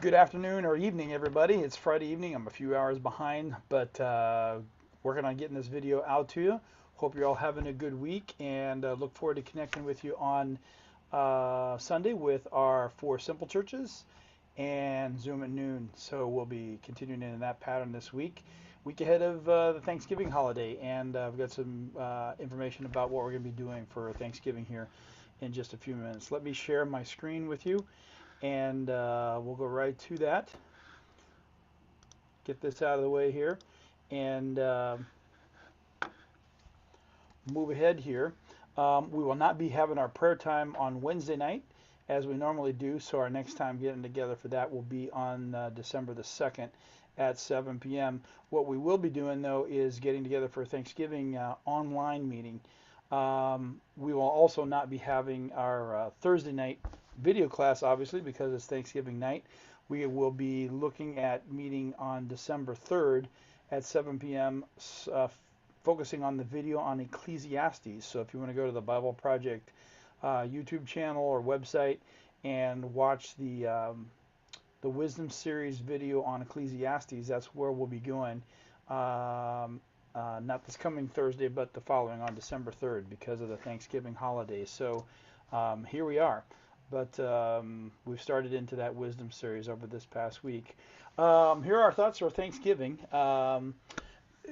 Good afternoon or evening, everybody. It's Friday evening. I'm a few hours behind, but working on getting this video out to you. Hope you're all having a good week and look forward to connecting with you on Sunday with our four simple churches and Zoom at noon. So we'll be continuing in that pattern this week ahead of the Thanksgiving holiday, and I've got some information about what we're going to be doing for Thanksgiving here in just a few minutes. Let me share my screen with you, and we'll go right to that. Get this out of the way here, and move ahead here. We will not be having our prayer time on Wednesday night as we normally do, so our next time getting together for that will be on December the 2nd at 7 p.m. What we will be doing, though, is getting together for a Thanksgiving online meeting. We will also not be having our Thursday night video class, obviously, because it's Thanksgiving night. We will be looking at meeting on December 3rd at 7 p.m. Focusing on the video on Ecclesiastes. So if you want to go to the Bible Project YouTube channel or website and watch the Wisdom Series video on Ecclesiastes, that's where we'll be going. Not this coming Thursday, but the following on December 3rd because of the Thanksgiving holiday. So here we are. But we've started into that Wisdom Series over this past week. Here are our thoughts for Thanksgiving.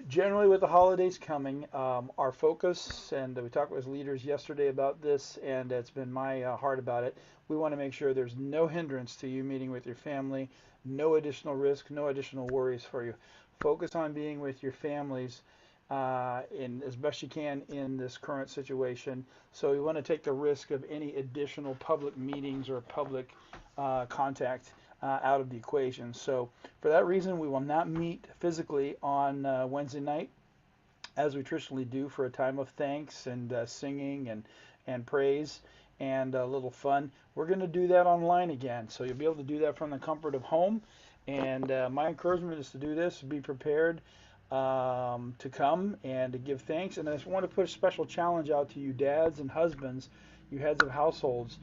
Generally, with the holidays coming, our focus, and we talked with leaders yesterday about this, and it's been my heart about it. We want to make sure there's no hindrance to you meeting with your family, no additional risk, no additional worries for you. Focus on being with your families in as best you can in this current situation. So you want to take the risk of any additional public meetings or public contact out of the equation. So for that reason, we will not meet physically on Wednesday night as we traditionally do for a time of thanks and singing and praise and a little fun. We're going to do that online again. So you'll be able to do that from the comfort of home. And my encouragement is to do this, be prepared to come and to give thanks. And I just want to put a special challenge out to you dads and husbands, you heads of households.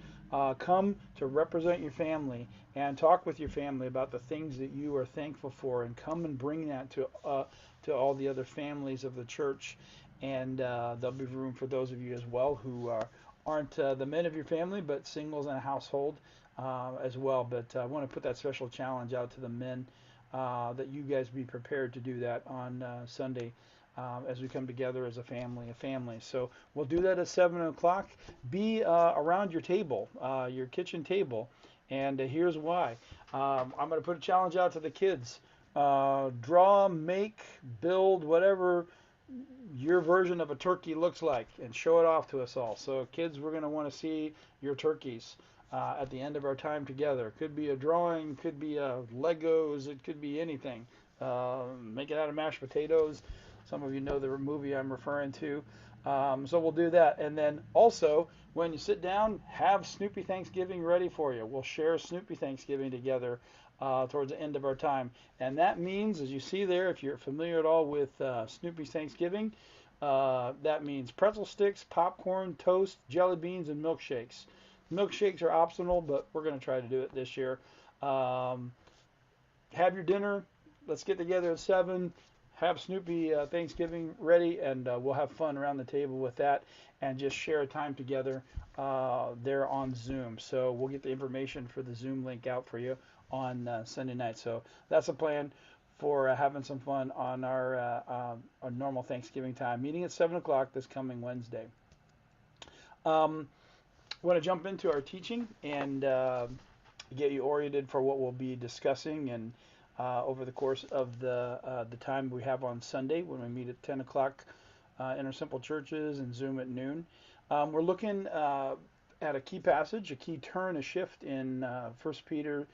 Come to represent your family and talk with your family about the things that you are thankful for, and come and bring that to all the other families of the church. And there'll be room for those of you as well who aren't the men of your family, but singles in a household as well. But I want to put that special challenge out to the men that you guys be prepared to do that on Sunday. As we come together as a family. So we'll do that at 7 o'clock. Be around your table, your kitchen table, and here's why. I'm going to put a challenge out to the kids. Draw, make, build, whatever your version of a turkey looks like, and show it off to us all. So kids, we're going to want to see your turkeys at the end of our time together. It could be a drawing, could be Legos, it could be anything. Make it out of mashed potatoes. Some of you know the movie I'm referring to. So we'll do that. And then also, when you sit down, have Snoopy Thanksgiving ready for you. We'll share Snoopy Thanksgiving together towards the end of our time. And that means, as you see there, if you're familiar at all with Snoopy's Thanksgiving, that means pretzel sticks, popcorn, toast, jelly beans, and milkshakes. Milkshakes are optional, but we're going to try to do it this year. Have your dinner. Let's get together at 7. Have Snoopy Thanksgiving ready, and we'll have fun around the table with that and just share a time together there on Zoom. So we'll get the information for the Zoom link out for you on Sunday night. So that's a plan for having some fun on our normal Thanksgiving time. Meeting at 7 o'clock this coming Wednesday. Want to jump into our teaching and get you oriented for what we'll be discussing and over the course of the time we have on Sunday when we meet at 10 o'clock in our simple churches and Zoom at noon. We're looking at a key passage, a key turn, a shift in 1 Peter,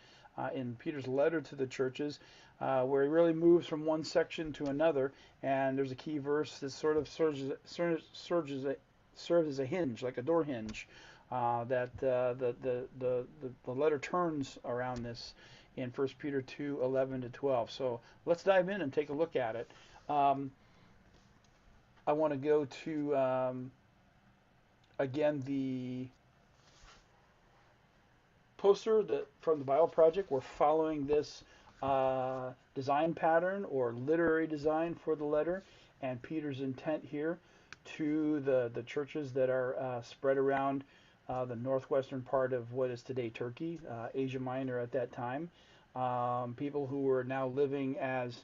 in Peter's letter to the churches, where he really moves from one section to another, and there's a key verse that sort of serves as a hinge, like a door hinge, that the letter turns around this in 1 Peter 2, 11 to 12. So let's dive in and take a look at it. I want to go to, again, poster from the Bible Project, we're following this design pattern or literary design for the letter, and Peter's intent here to the churches that are spread around the northwestern part of what is today Turkey, Asia Minor at that time. People who were now living as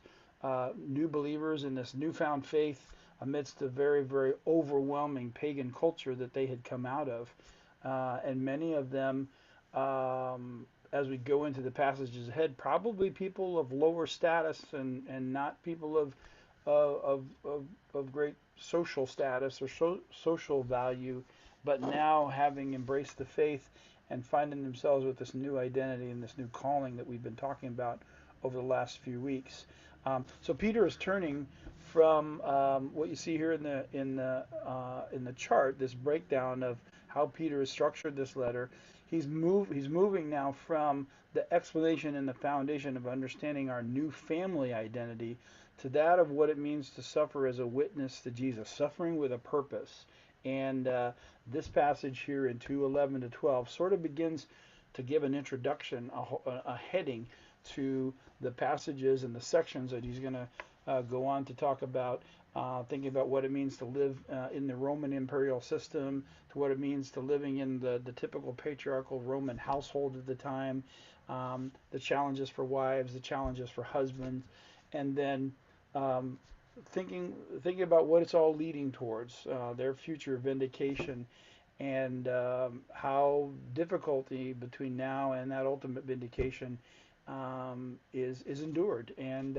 new believers in this newfound faith amidst a very, very overwhelming pagan culture that they had come out of. And many of them, as we go into the passages ahead, probably people of lower status and not people of great social status or social value, but now having embraced the faith and finding themselves with this new identity and this new calling that we've been talking about over the last few weeks. So Peter is turning from what you see here in the chart, this breakdown of how Peter has structured this letter. He's moving now from the explanation and the foundation of understanding our new family identity to that of what it means to suffer as a witness to Jesus, suffering with a purpose. And this passage here in 2:11 to 12 sort of begins to give an introduction, a heading to the passages and the sections that he's going to go on to talk about, thinking about what it means to live in the Roman imperial system, to what it means to living in the typical patriarchal Roman household at the time, the challenges for wives, the challenges for husbands, and then thinking about what it's all leading towards, their future vindication, and how difficulty between now and that ultimate vindication is endured and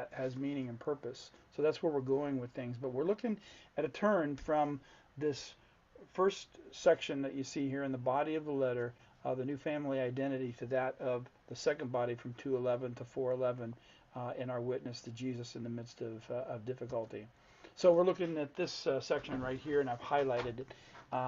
has meaning and purpose. So that's where we're going with things. But we're looking at a turn from this first section that you see here in the body of the letter, the new family identity, to that of the second body from 2:11 to 4:11 in our witness to Jesus in the midst of difficulty. So we're looking at this section right here, and I've highlighted it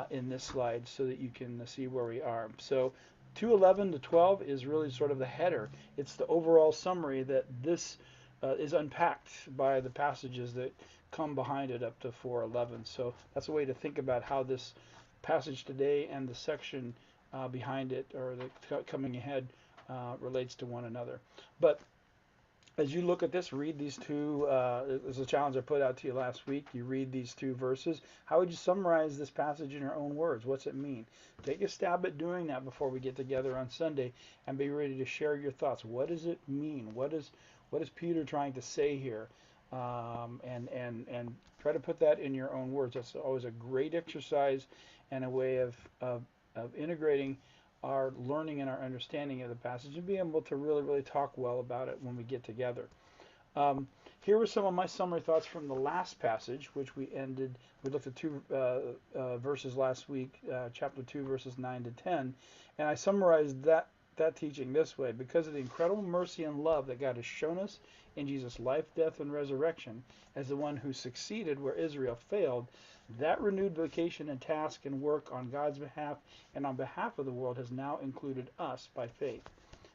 in this slide so that you can see where we are. So 2:11 to 12 is really sort of the header. It's the overall summary that this is unpacked by the passages that come behind it up to 4:11. So that's a way to think about how this passage today and the section behind it, or the coming ahead, relates to one another. But as you look at this, read these two. There's a challenge I put out to you last week. You read these two verses. How would you summarize this passage in your own words? What's it mean? Take a stab at doing that before we get together on Sunday, and be ready to share your thoughts. What does it mean? What is Peter trying to say here? And try to put that in your own words. That's always a great exercise and a way of integrating our learning and our understanding of the passage, and being able to really, really talk well about it when we get together. Here were some of my summary thoughts from the last passage, which we looked at two verses last week, chapter 2, verses 9 to 10, and I summarized that teaching this way: because of the incredible mercy and love that God has shown us in Jesus' life, death, and resurrection, as the one who succeeded where Israel failed, that renewed vocation and task and work on God's behalf and on behalf of the world has now included us by faith.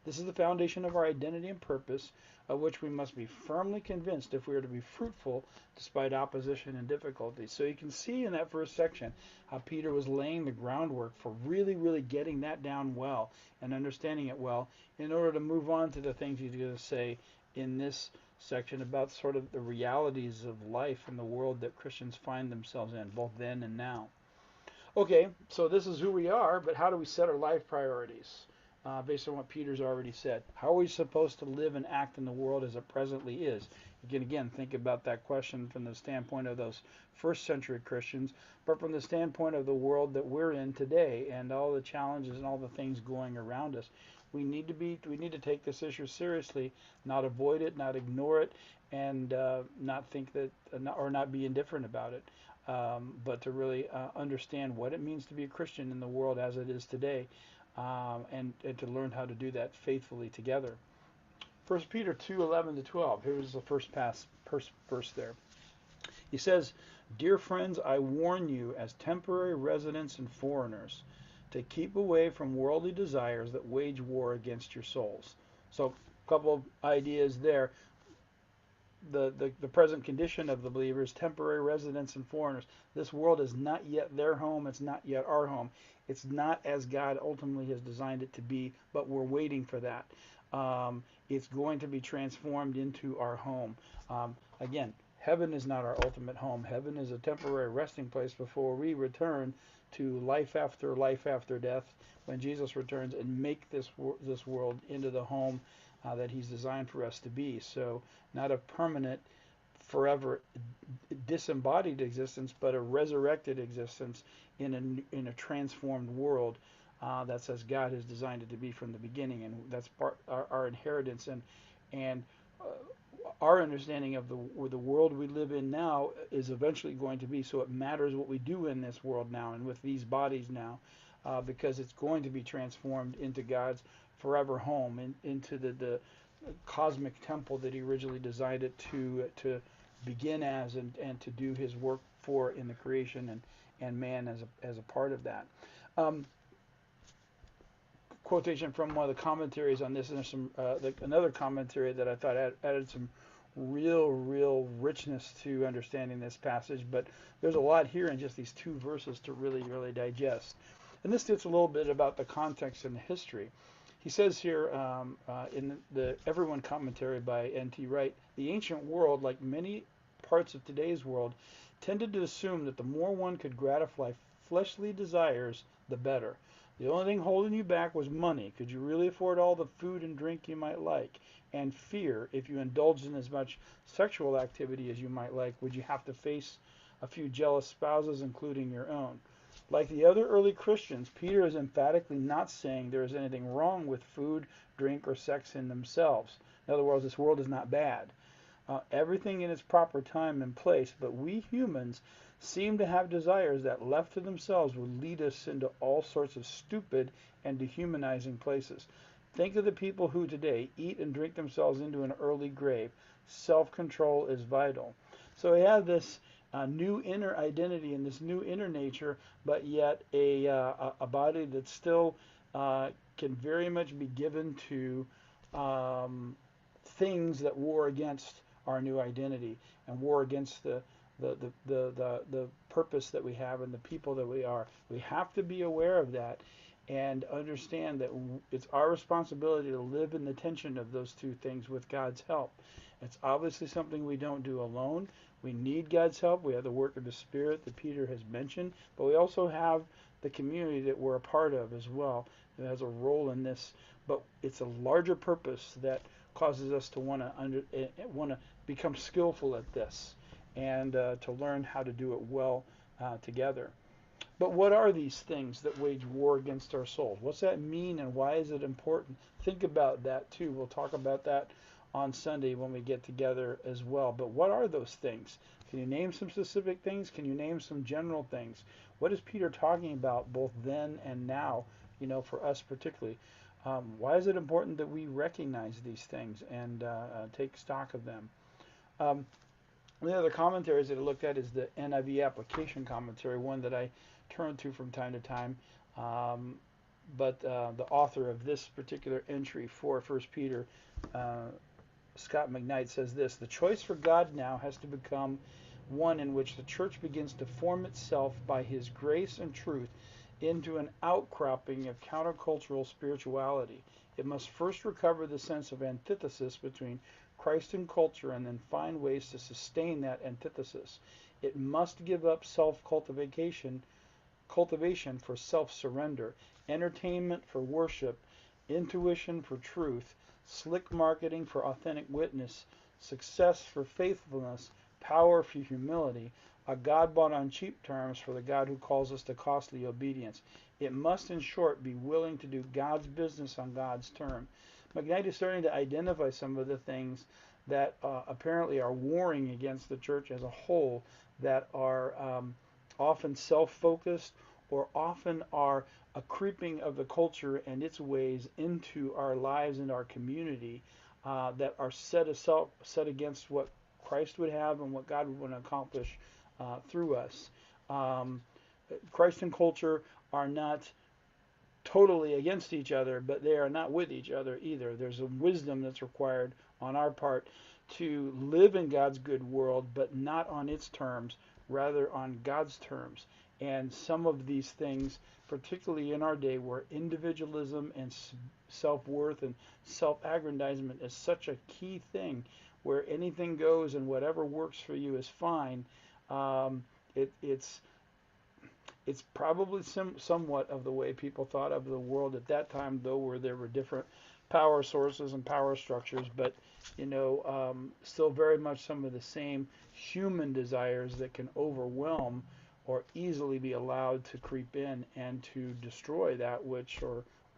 This is the foundation of our identity and purpose, of which we must be firmly convinced if we are to be fruitful despite opposition and difficulties. So you can see in that first section how Peter was laying the groundwork for really, really getting that down well and understanding it well in order to move on to the things he's going to say in this section about sort of the realities of life in the world that Christians find themselves in, both then and now. Okay, so this is who we are, but how do we set our life priorities based on what Peter's already said? How are we supposed to live and act in the world as it presently is? You can again think about that question from the standpoint of those first century Christians, but from the standpoint of the world that we're in today and all the challenges and all the things going around us. We need to take this issue seriously, not avoid it, not ignore it, and not think that, or not be indifferent about it, but to really understand what it means to be a Christian in the world as it is today, and to learn how to do that faithfully together. 1 Peter 2:11 to 12. Here's the first verse there. He says, "Dear friends, I warn you as temporary residents and foreigners, to keep away from worldly desires that wage war against your souls." So a couple of ideas there. the present condition of the believers, temporary residents and foreigners. This world is not yet their home. It's not yet our home. It's not as God ultimately has designed it to be, but we're waiting for that. It's going to be transformed into our home. Again, heaven is not our ultimate home. Heaven is a temporary resting place before we return to life after death, when Jesus returns and make this world into the home that He's designed for us to be. So, not a permanent, forever disembodied existence, but a resurrected existence in a transformed world. That's as God has designed it to be from the beginning, and that's our inheritance and uh, our understanding of the world we live in now is eventually going to be. So it matters what we do in this world now and with these bodies now, because it's going to be transformed into God's forever home, into the cosmic temple that He originally designed it to begin as, and to do His work for in the creation, and man as a part of that. Um, Quotation from one of the commentaries on this, and there's some another commentary that I thought added some real richness to understanding this passage. But there's a lot here in just these two verses to really digest. And this gets a little bit about the context and the history. He says here in the Everyone commentary by N.T. Wright, the ancient world, like many parts of today's world, tended to assume that the more one could gratify fleshly desires, the better. The only thing holding you back was money. Could you really afford all the food and drink you might like? And fear, if you indulged in as much sexual activity as you might like, would you have to face a few jealous spouses, including your own? Like the other early Christians, Peter is emphatically not saying there is anything wrong with food, drink, or sex in themselves. In other words, this world is not bad. Everything in its proper time and place, but we humans seem to have desires that, left to themselves, would lead us into all sorts of stupid and dehumanizing places. Think of the people who today eat and drink themselves into an early grave. Self-control is vital. So we have this new inner identity and this new inner nature, but yet a body that still can very much be given to things that war against our new identity and war against the purpose that we have and the people that we are. We have to be aware of that and understand that it's our responsibility to live in the tension of those two things with God's help. It's obviously something we don't do alone. We need God's help. We have the work of the Spirit that Peter has mentioned, but we also have the community that we're a part of as well that has a role in this. But it's a larger purpose that causes us to want to become skillful at this, and to learn how to do it well together. But what are these things that wage war against our souls? What's that mean, and why is it important? Think about that too. We'll talk about that on Sunday when we get together as well. But what are those things? Can you name some specific things? Can you name some general things? What is Peter talking about both then and now, for us particularly? Why is it important that we recognize these things and take stock of them? One of the other commentaries that I looked at is the NIV application commentary, one that I turn to from time to time. But the author of this particular entry for 1 Peter, Scott McKnight, says this: the choice for God now has to become one in which the church begins to form itself by His grace and truth into an outcropping of countercultural spirituality. It must first recover the sense of antithesis between Christ and culture, and then find ways to sustain that antithesis. It must give up cultivation for self-surrender, entertainment for worship, intuition for truth, slick marketing for authentic witness, success for faithfulness, power for humility, a God bought on cheap terms for the God who calls us to costly obedience. It must, in short, be willing to do God's business on God's term. McKnight is starting to identify some of the things that apparently are warring against the church as a whole, that are often self-focused, or often are a creeping of the culture and its ways into our lives and our community, that are set against what Christ would have and what God would want to accomplish through us. Christ and culture are not totally against each other, but they are not with each other either. There's a wisdom that's required on our part to live in God's good world, but not on its terms, rather on God's terms. And some of these things, particularly in our day where individualism and self-worth and self-aggrandizement is such a key thing, where anything goes and whatever works for you is fine, um, it's probably somewhat of the way people thought of the world at that time, though, where there were different power sources and power structures, but still very much some of the same human desires that can overwhelm or easily be allowed to creep in and to destroy that which,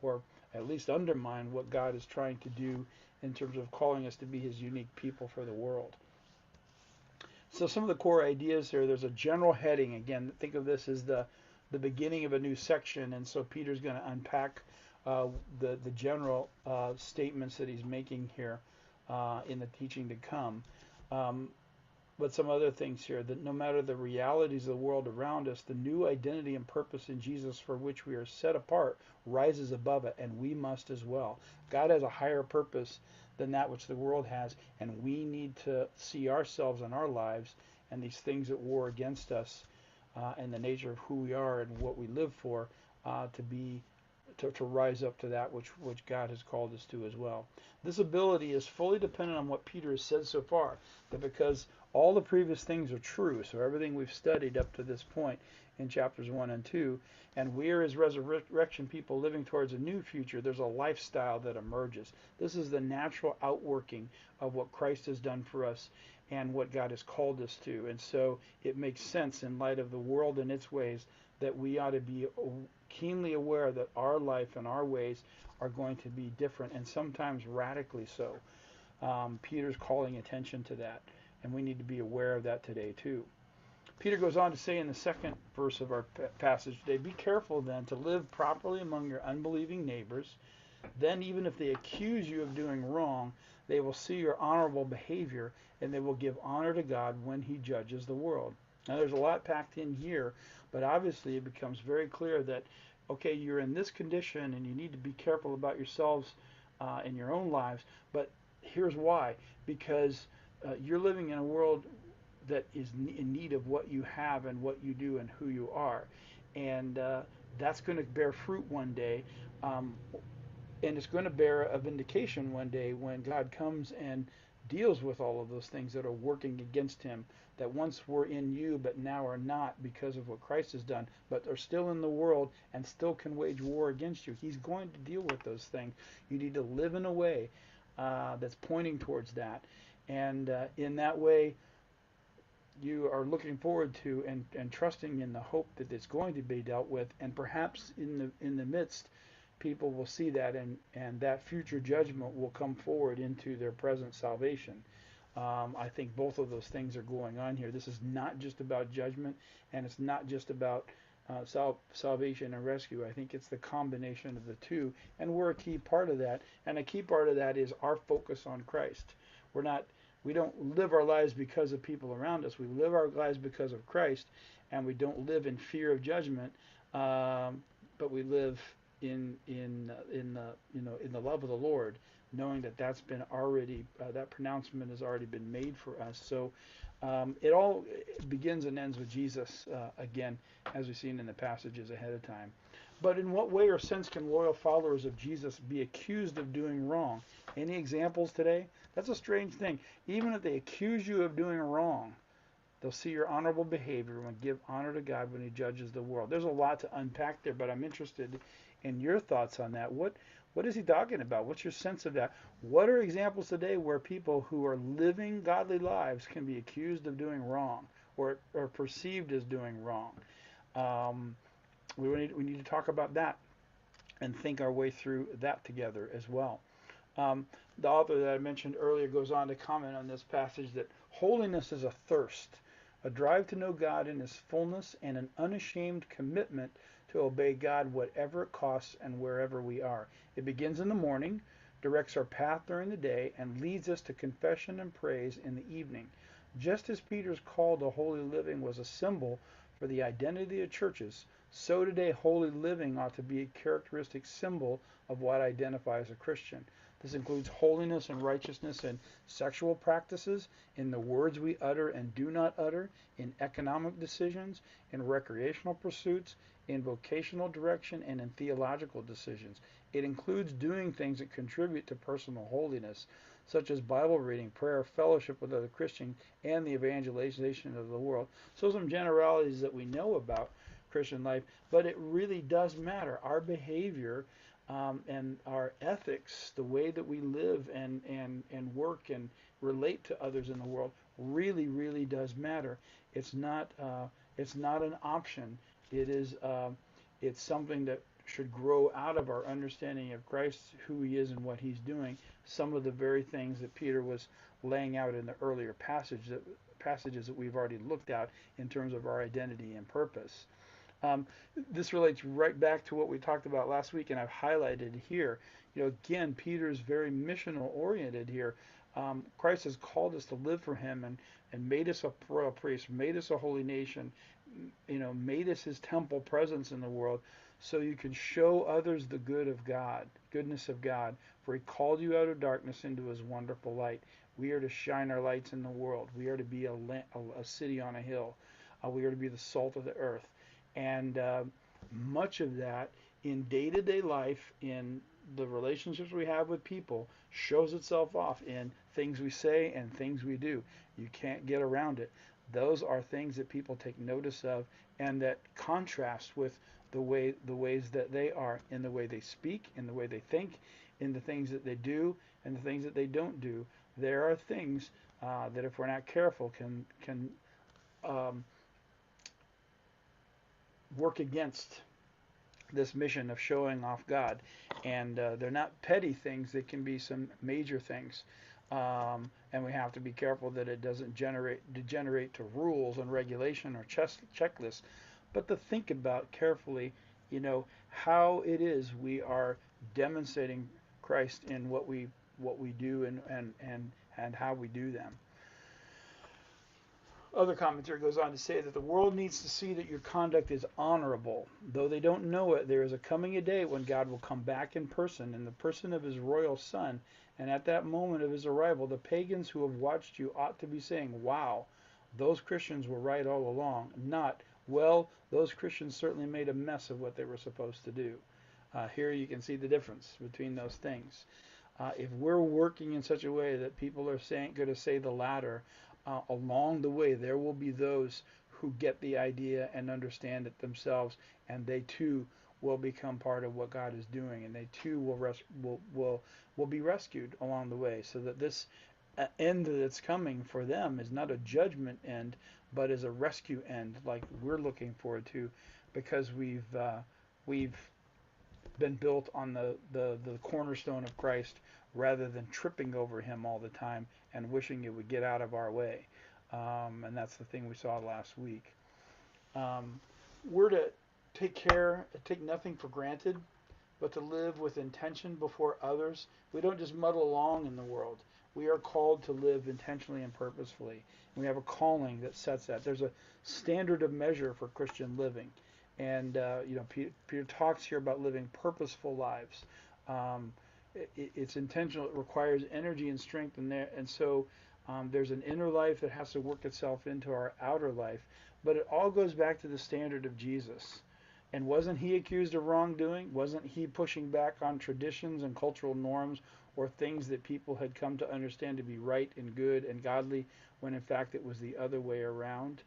or at least undermine what God is trying to do in terms of calling us to be His unique people for the world. So some of the core ideas here, there's a general heading. Again, think of this as the beginning of a new section, and so Peter's going to unpack the general statements that he's making here in the teaching to come. But some other things here, that no matter the realities of the world around us, the new identity and purpose in Jesus for which we are set apart rises above it, and we must as well. God has a higher purpose than that which the world has, and we need to see ourselves and our lives and these things at war against us and the nature of who we are and what we live for to rise up to that which God has called us to as well. This ability is fully dependent on what Peter has said so far, that because all the previous things are true, so everything we've studied up to this point in chapters 1 and 2, and we are as resurrection people living towards a new future, there's a lifestyle that emerges. This is the natural outworking of what Christ has done for us and what God has called us to. And so it makes sense in light of the world and its ways that we ought to be keenly aware that our life and our ways are going to be different, and sometimes radically so. Peter's calling attention to that, and we need to be aware of that today too. Peter goes on to say in the second verse of our passage today, be careful then to live properly among your unbelieving neighbors. Then even if they accuse you of doing wrong, they will see your honorable behavior, and they will give honor to God when He judges the world. Now there's a lot packed in here, but obviously it becomes very clear that, okay, you're in this condition and you need to be careful about yourselves in your own lives, but here's why. Because you're living in a world that is in need of what you have and what you do and who you are. And that's going to bear fruit one day. And it's going to bear a vindication one day when God comes and deals with all of those things that are working against Him, that once were in you but now are not because of what Christ has done, but are still in the world and still can wage war against you. He's going to deal with those things. You need to live in a way that's pointing towards that. And in that way, you are looking forward to and trusting in the hope that it's going to be dealt with, and perhaps in the midst, people will see that, and that future judgment will come forward into their present salvation. I think both of those things are going on here. This is not just about judgment, and it's not just about salvation and rescue. I think it's the combination of the two, and we're a key part of that. And a key part of that is our focus on Christ. We don't live our lives because of people around us. We live our lives because of Christ, and we don't live in fear of judgment, but we live in the love of the Lord, knowing that that's been already that pronouncement has already been made for us. So it all begins and ends with Jesus again, as we've seen in the passages ahead of time. But in what way or sense can loyal followers of Jesus be accused of doing wrong? Any examples today? That's a strange thing. Even if they accuse you of doing wrong, they'll see your honorable behavior and give honor to God when He judges the world. There's a lot to unpack there, but I'm interested in your thoughts on that. What is he talking about? What's your sense of that? What are examples today where people who are living godly lives can be accused of doing wrong or perceived as doing wrong? We need to talk about that and think our way through that together as well. The author that I mentioned earlier goes on to comment on this passage that holiness is a thirst, a drive to know God in His fullness, and an unashamed commitment to obey God whatever it costs and wherever we are. It begins in the morning, directs our path during the day, and leads us to confession and praise in the evening. Just as Peter's call to holy living was a symbol for the identity of churches, So today, holy living ought to be a characteristic symbol of what identifies a Christian. This includes holiness and righteousness in sexual practices, in the words we utter and do not utter, in economic decisions, in recreational pursuits, in vocational direction, and in theological decisions. It includes doing things that contribute to personal holiness, such as Bible reading, prayer, fellowship with other Christians, and the evangelization of the world. So some generalities that we know about Christian life, but it really does matter. Our behavior and our ethics, the way that we live and work and relate to others in the world, really, really does matter. It's not an option. It is it's something that should grow out of our understanding of Christ, who He is, and what He's doing. Some of the very things that Peter was laying out in the earlier passages that we've already looked at in terms of our identity and purpose. This relates right back to what we talked about last week, and I've highlighted here. Again, Peter's very missional oriented here. Christ has called us to live for Him and made us a royal priest, made us a holy nation, made us His temple presence in the world, so you can show others the goodness of God. For He called you out of darkness into His wonderful light. We are to shine our lights in the world. We are to be a city on a hill. We are to be the salt of the earth. And much of that in day-to-day life, in the relationships we have with people, shows itself off in things we say and things we do. You can't get around it. Those are things that people take notice of, and that contrast with the ways that they are, in the way they speak, in the way they think, in the things that they do, and the things that they don't do. There are things that, if we're not careful, can work against this mission of showing off God. And they're not petty things. They can be some major things. And we have to be careful that it doesn't degenerate to rules and regulation or checklists, but to think about carefully, how it is we are demonstrating Christ in what we do and how we do them. Other commentary goes on to say that the world needs to see that your conduct is honorable. Though they don't know it, there is a coming a day when God will come back in person, in the person of His royal Son, and at that moment of His arrival, the pagans who have watched you ought to be saying, "Wow, those Christians were right all along," not, "Well, those Christians certainly made a mess of what they were supposed to do." Here you can see the difference between those things. If we're working in such a way that people are going to say the latter, along the way, there will be those who get the idea and understand it themselves, and they too will become part of what God is doing, and they too will be rescued along the way. So that this end that's coming for them is not a judgment end, but is a rescue end, like we're looking forward to, because we've been built on the cornerstone of Christ, rather than tripping over Him all the time and wishing it would get out of our way. And that's the thing we saw last week. We're to take nothing for granted, but to live with intention before others. We don't just muddle along in the world. We are called to live intentionally and purposefully. We have a calling that sets that. There's a standard of measure for Christian living. And Peter talks here about living purposeful lives. It's intentional. It requires energy and strength in there, and so there's an inner life that has to work itself into our outer life. But it all goes back to the standard of Jesus. And wasn't He accused of wrongdoing? Wasn't He pushing back on traditions and cultural norms, or things that people had come to understand to be right and good and godly, when in fact it was the other way around?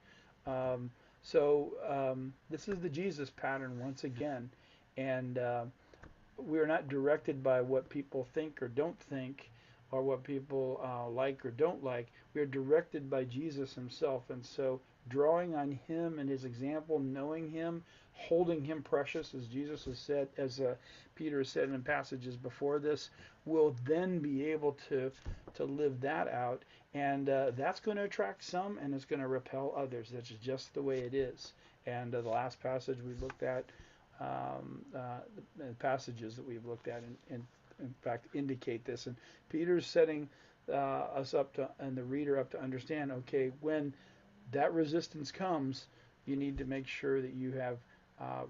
This is the Jesus pattern once again, and we are not directed by what people think or don't think, or what people like or don't like. We are directed by Jesus Himself, and so drawing on Him and His example, knowing Him, holding Him precious, as Jesus has said, as Peter has said in passages before this, will then be able to live that out, and that's going to attract some, and it's going to repel others. That's just the way it is. And the last passage we looked at, the passages that we've looked at, in fact, indicate this. And Peter's setting us up to, and the reader up, to understand, okay, when that resistance comes, you need to make sure that you have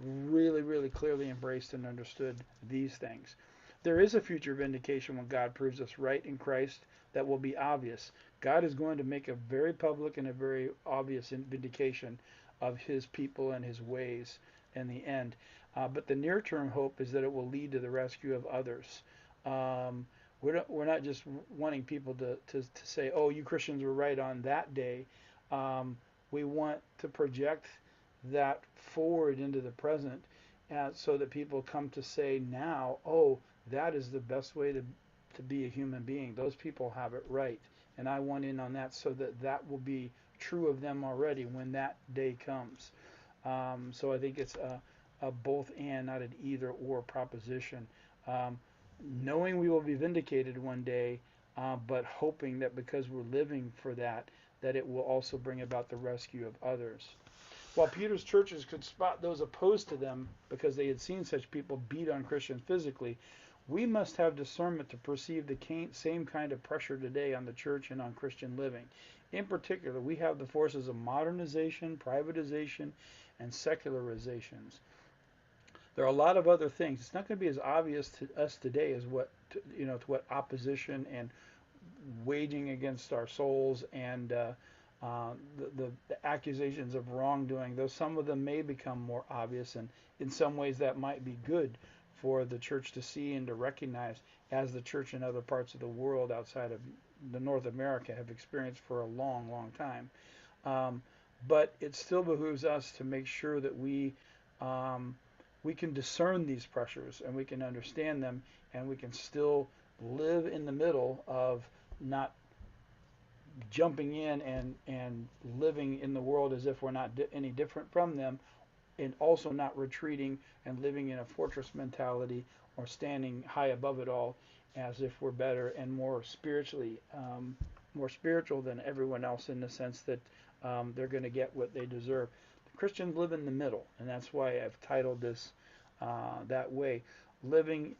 really, really clearly embraced and understood these things. There is a future vindication when God proves us right in Christ that will be obvious. God is going to make a very public and a very obvious vindication of his people and his ways in the end. But the near term hope is that it will lead to the rescue of others. Um, we're not just wanting people to say, oh, you Christians were right on that day. Um, we want to project that forward into the present so that people come to say now, oh, that is the best way to be a human being. Those people have it right. And I want in on that so that that will be true of them already when that day comes. So I think it's a both and, not an either or proposition. Um, Knowing we will be vindicated one day, but hoping that because we're living for that, that it will also bring about the rescue of others. While Peter's churches could spot those opposed to them because they had seen such people beat on Christians physically, we must have discernment to perceive the same kind of pressure today on the church and on Christian living. In particular, we have the forces of modernization, privatization, and secularizations. There are a lot of other things. It's not going to be as obvious to us today as to what opposition and waging against our souls and the accusations of wrongdoing, though some of them may become more obvious, and in some ways that might be good for the church to see and to recognize, as the church in other parts of the world outside of the North America have experienced for a long, long time. Um, but it still behooves us to make sure that um, we can discern these pressures and we can understand them, and we can still live in the middle of not jumping in and living in the world as if we're not any different from them, and also not retreating and living in a fortress mentality or standing high above it all as if we're better and more spiritual than everyone else, in the sense that they're going to get what they deserve. The Christians live in the middle, and that's why I've titled this that way: living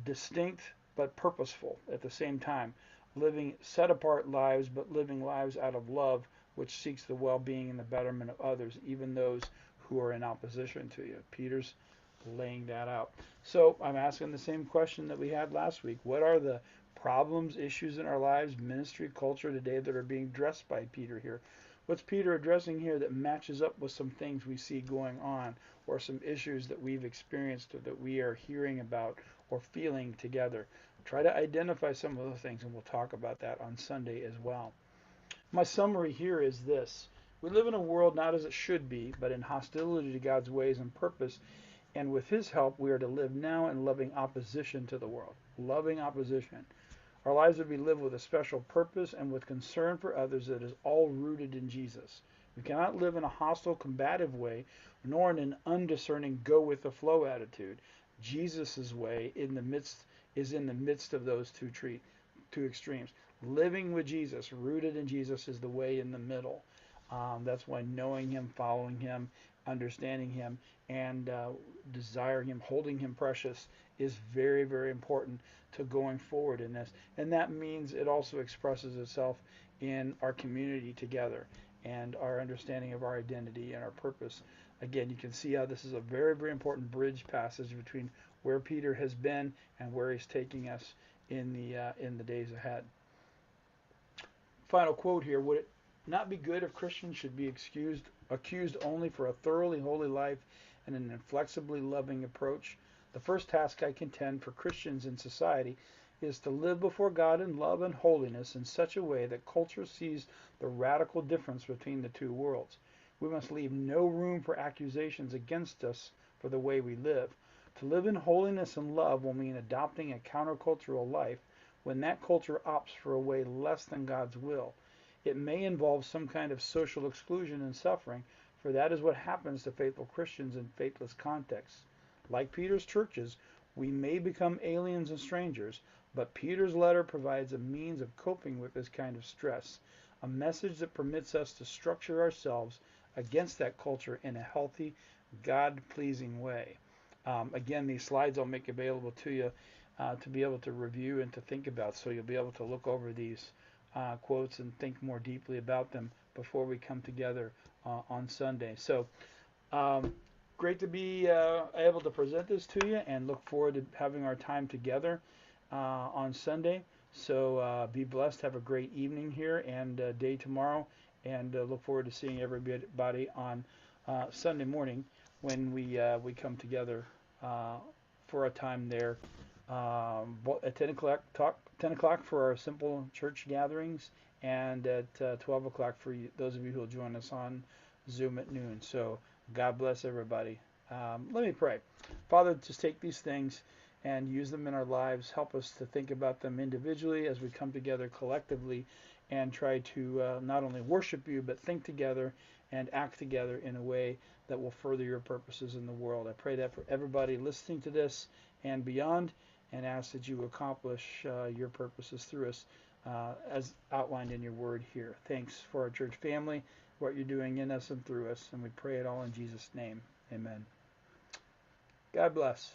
distinct but purposeful at the same time, living set apart lives, but living lives out of love, which seeks the well-being and the betterment of others, even those who are in opposition to you. Peter's laying that out. So I'm asking the same question that we had last week. What are the problems, issues in our lives, ministry, culture today that are being addressed by Peter here? What's Peter addressing here that matches up with some things we see going on, or some issues that we've experienced or that we are hearing about or feeling together? Try to identify some of those things, and we'll talk about that on Sunday as well. My summary here is this: we live in a world not as it should be, but in hostility to God's ways and purpose, and with His help, we are to live now in loving opposition to the world. Loving opposition. Our lives would be lived with a special purpose and with concern for others that is all rooted in Jesus. We cannot live in a hostile, combative way, nor in an undiscerning, go-with-the-flow attitude. Jesus' way is in the midst of those two extremes. Living with Jesus, rooted in Jesus, is the way in the middle. That's why knowing Him, following Him, understanding Him, and desiring Him, holding Him precious, is very, very important to going forward in this. And that means it also expresses itself in our community together and our understanding of our identity and our purpose. Again, you can see how this is a very, very important bridge passage between where Peter has been and where he's taking us in the days ahead. Final quote here: would it not be good if Christians should be accused only for a thoroughly holy life and an inflexibly loving approach? The first task, I contend, for Christians in society is to live before God in love and holiness in such a way that culture sees the radical difference between the two worlds. We must leave no room for accusations against us for the way we live. To live in holiness and love will mean adopting a countercultural life when that culture opts for a way less than God's will. It may involve some kind of social exclusion and suffering, for that is what happens to faithful Christians in faithless contexts. Like Peter's churches, we may become aliens and strangers, but Peter's letter provides a means of coping with this kind of stress, a message that permits us to structure ourselves against that culture in a healthy, God-pleasing way. Again, these slides I'll make available to you to be able to review and to think about, so you'll be able to look over these quotes and think more deeply about them before we come together on Sunday. So, um, great to be able to present this to you, and look forward to having our time together on Sunday. So be blessed. Have a great evening here and day tomorrow, and look forward to seeing everybody on Sunday morning when we come together for a time there at 10 o'clock for our simple church gatherings, and at 12 o'clock for those of you who will join us on Zoom at noon. So God bless everybody. Let me pray. Father, just take these things and use them in our lives. Help us to think about them individually as we come together collectively and try to not only worship you, but think together and act together in a way that will further your purposes in the world. I pray that for everybody listening to this and beyond, and ask that you accomplish your purposes through us as outlined in your word here. Thanks for our church family, what you're doing in us and through us, and we pray it all in Jesus' name. Amen. God bless.